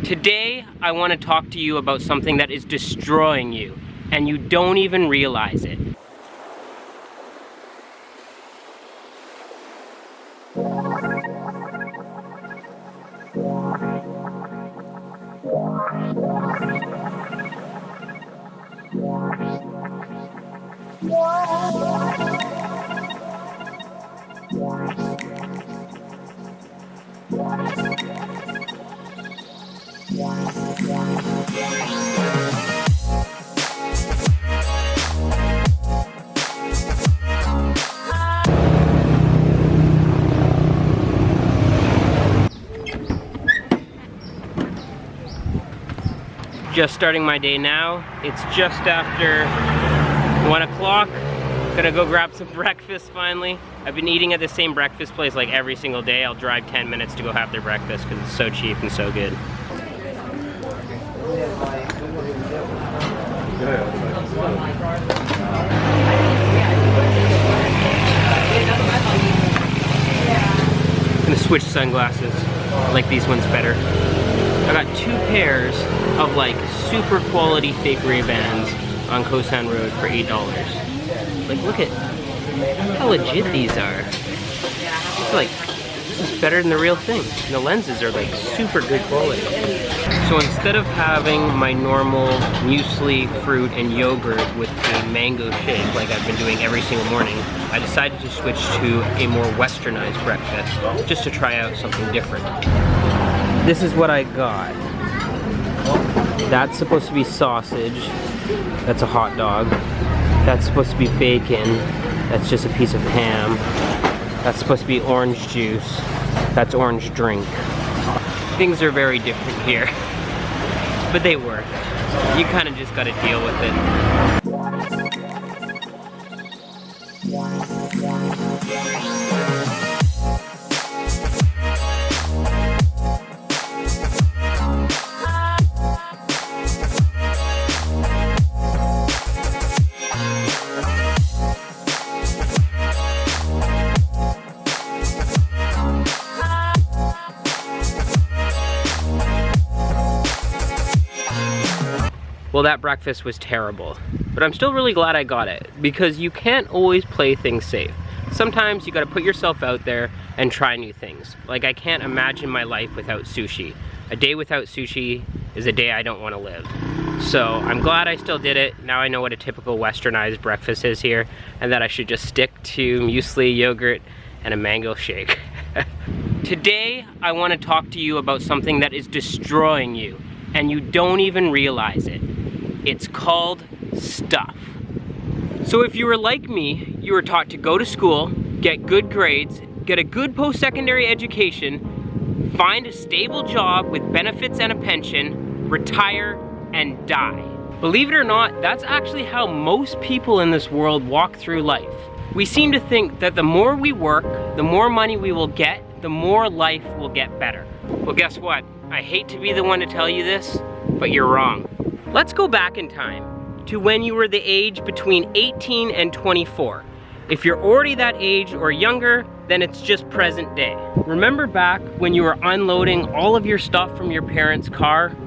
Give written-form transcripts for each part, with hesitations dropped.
Today, I want to talk to you about something that is destroying you, and you don't even realize it. Just starting my day now. It's just after 1 o'clock. Gonna go grab some breakfast finally. I've been eating at the same breakfast place like every single day. I'll drive 10 minutes to go have their breakfast because it's so cheap and so good. I'm gonna switch sunglasses. I like these ones better. I got 2 pairs of like super quality fake Ray-Bans on Kosan Road for $8. Like, look at how legit these are. It's like, this is better than the real thing. And the lenses are like super good quality. So instead of having my normal muesli, fruit, and yogurt with a mango shake like I've been doing every single morning, I decided to switch to a more westernized breakfast just to try out something different. This is what I got. That's supposed to be sausage. That's a hot dog. That's supposed to be bacon. That's just a piece of ham. That's supposed to be orange juice. That's orange drink. Things are very different here, but they work. You kind of just gotta deal with it. Well, that breakfast was terrible, but I'm still really glad I got it because you can't always play things safe. Sometimes you gotta put yourself out there and try new things. Like, I can't imagine my life without sushi. A day without sushi is a day I don't want to live. So I'm glad I still did it. Now I know what a typical westernized breakfast is here, and that I should just stick to muesli, yogurt, and a mango shake. Today, I want to talk to you about something that is destroying you, and you don't even realize it. It's called stuff. So if you were like me, you were taught to go to school, get good grades, get a good post-secondary education, find a stable job with benefits and a pension, retire, and die. Believe it or not, that's actually how most people in this world walk through life. We seem to think that the more we work, the more money we will get, the more life will get better. Well, guess what? I hate to be the one to tell you this, but you're wrong. Let's go back in time to when you were the age between 18 and 24. If you're already that age or younger, then it's just present day. Remember back when you were unloading all of your stuff from your parents' car?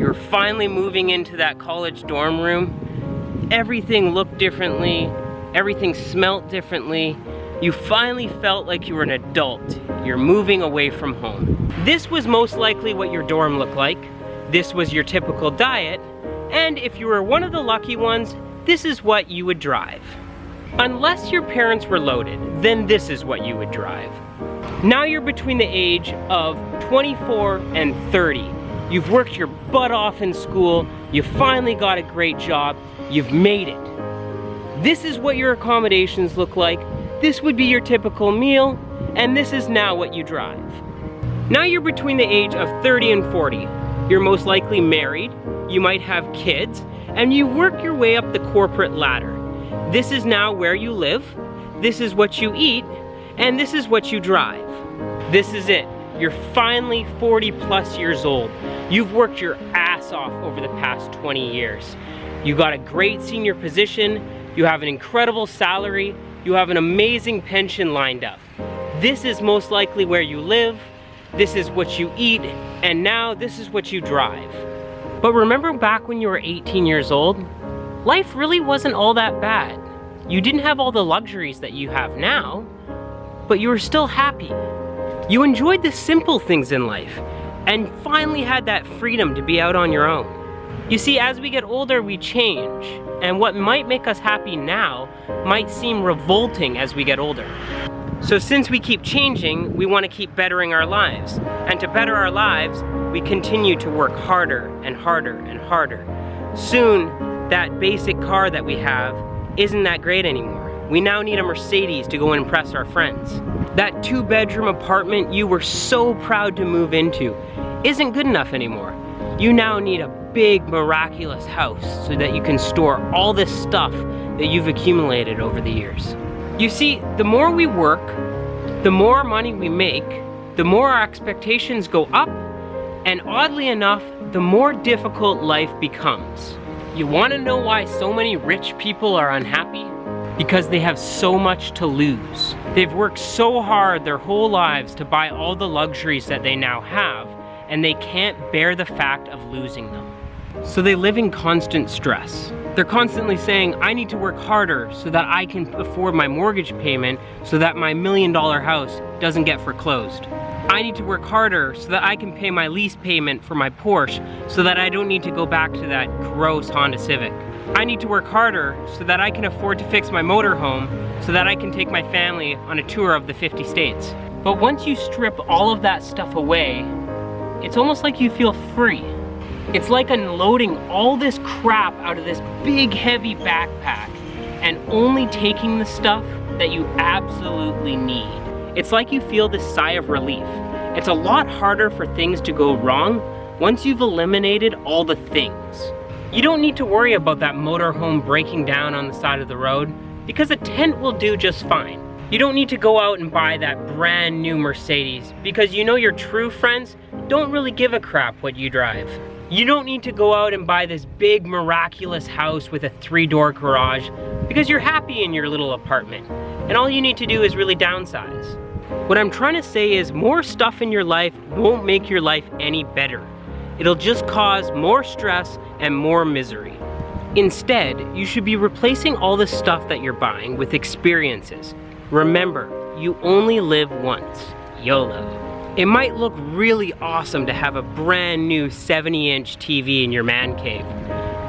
You were finally moving into that college dorm room. Everything looked differently. Everything smelt differently. You finally felt like you were an adult. You're moving away from home. This was most likely what your dorm looked like. This was your typical diet. And if you were one of the lucky ones, this is what you would drive. Unless your parents were loaded, then this is what you would drive. Now you're between the age of 24 and 30. You've worked your butt off in school. You finally got a great job. You've made it. This is what your accommodations look like. This would be your typical meal. And this is now what you drive. Now you're between the age of 30 and 40. You're most likely married. You might have kids. And you work your way up the corporate ladder. This is now where you live. This is what you eat. And this is what you drive. This is it. You're finally 40 plus years old. You've worked your ass off over the past 20 years. You got a great senior position. You have an incredible salary. You have an amazing pension lined up. This is most likely where you live. this is what you eat, and now this is what you drive. But remember back when you were 18 years old? Life really wasn't all that bad. You didn't have all the luxuries that you have now, but you were still happy. You enjoyed the simple things in life, and finally had that freedom to be out on your own. You see, as we get older, we change, and what might make us happy now might seem revolting as we get older. So since we keep changing, we want to keep bettering our lives. And to better our lives, we continue to work harder and harder and harder. Soon, that basic car that we have isn't that great anymore. We now need a Mercedes to go and impress our friends. That 2-bedroom apartment you were so proud to move into isn't good enough anymore. You now need a big, miraculous house so that you can store all this stuff that you've accumulated over the years. You see, the more we work, the more money we make, the more our expectations go up, and oddly enough, the more difficult life becomes. You want to know why so many rich people are unhappy? Because they have so much to lose. They've worked so hard their whole lives to buy all the luxuries that they now have, and they can't bear the fact of losing them. So they live in constant stress. They're constantly saying, I need to work harder so that I can afford my mortgage payment so that my $1 million house doesn't get foreclosed. I need to work harder so that I can pay my lease payment for my Porsche so that I don't need to go back to that gross Honda Civic. I need to work harder so that I can afford to fix my motorhome so that I can take my family on a tour of the 50 states. But once you strip all of that stuff away, it's almost like you feel free. It's like unloading all this crap out of this big heavy backpack and only taking the stuff that you absolutely need. It's like you feel this sigh of relief. It's a lot harder for things to go wrong once you've eliminated all the things. You don't need to worry about that motorhome breaking down on the side of the road because a tent will do just fine. You don't need to go out and buy that brand new Mercedes because you know your true friends don't really give a crap what you drive. You don't need to go out and buy this big miraculous house with a 3-door garage because you're happy in your little apartment and all you need to do is really downsize. What I'm trying to say is more stuff in your life won't make your life any better. It'll just cause more stress and more misery. Instead, you should be replacing all the stuff that you're buying with experiences. Remember, you only live once. YOLO. It might look really awesome to have a brand new 70-inch TV in your man cave,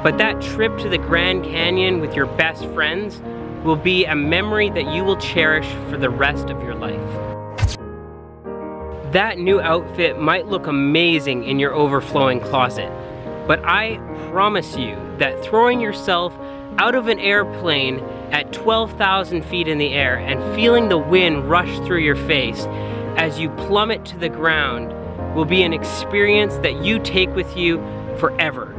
but that trip to the Grand Canyon with your best friends will be a memory that you will cherish for the rest of your life. That new outfit might look amazing in your overflowing closet, but I promise you that throwing yourself out of an airplane at 12,000 feet in the air and feeling the wind rush through your face as you plummet to the ground will be an experience that you take with you forever.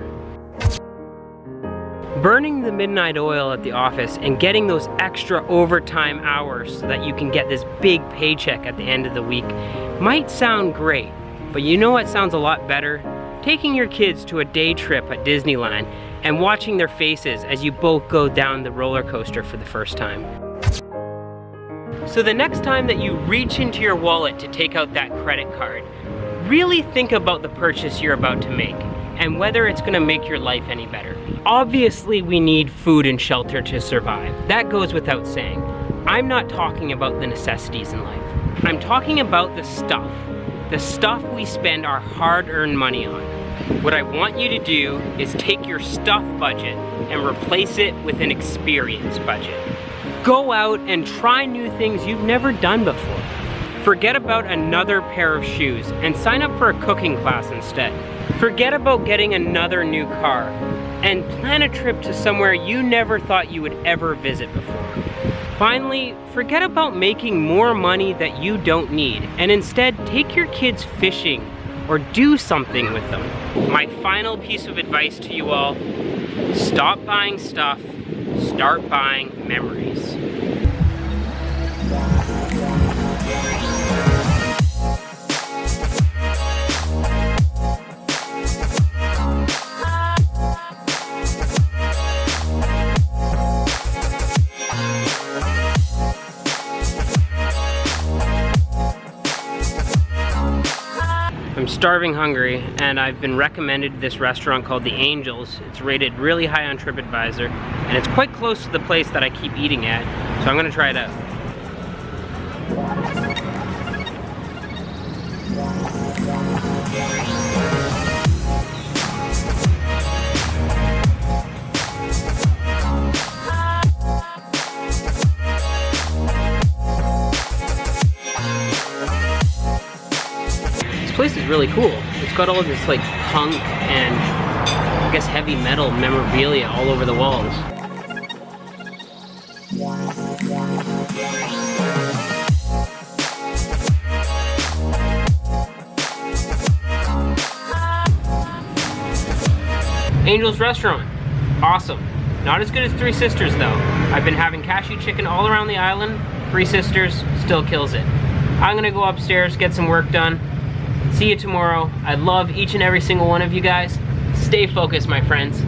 Burning the midnight oil at the office and getting those extra overtime hours so that you can get this big paycheck at the end of the week might sound great, but you know what sounds a lot better? Taking your kids to a day trip at Disneyland and watching their faces as you both go down the roller coaster for the first time. So the next time that you reach into your wallet to take out that credit card, really think about the purchase you're about to make and whether it's gonna make your life any better. Obviously, we need food and shelter to survive. That goes without saying. I'm not talking about the necessities in life. I'm talking about the stuff we spend our hard-earned money on. What I want you to do is take your stuff budget and replace it with an experience budget. Go out and try new things you've never done before. Forget about another pair of shoes and sign up for a cooking class instead. Forget about getting another new car and plan a trip to somewhere you never thought you would ever visit before. Finally, forget about making more money that you don't need and instead take your kids fishing or do something with them. My final piece of advice to you all, stop buying stuff, start buying memories. I'm starving hungry, and I've been recommended this restaurant called The Angels. It's rated really high on TripAdvisor, and it's quite close to the place that I keep eating at, so I'm gonna try it out. This place is really cool. It's got all of this like punk and I guess heavy metal memorabilia all over the walls. Angels Restaurant, awesome. Not as good as Three Sisters though. I've been having cashew chicken all around the island. Three Sisters still kills it. I'm gonna go upstairs, get some work done. See you tomorrow. I love each and every single one of you guys. Stay focused, my friends.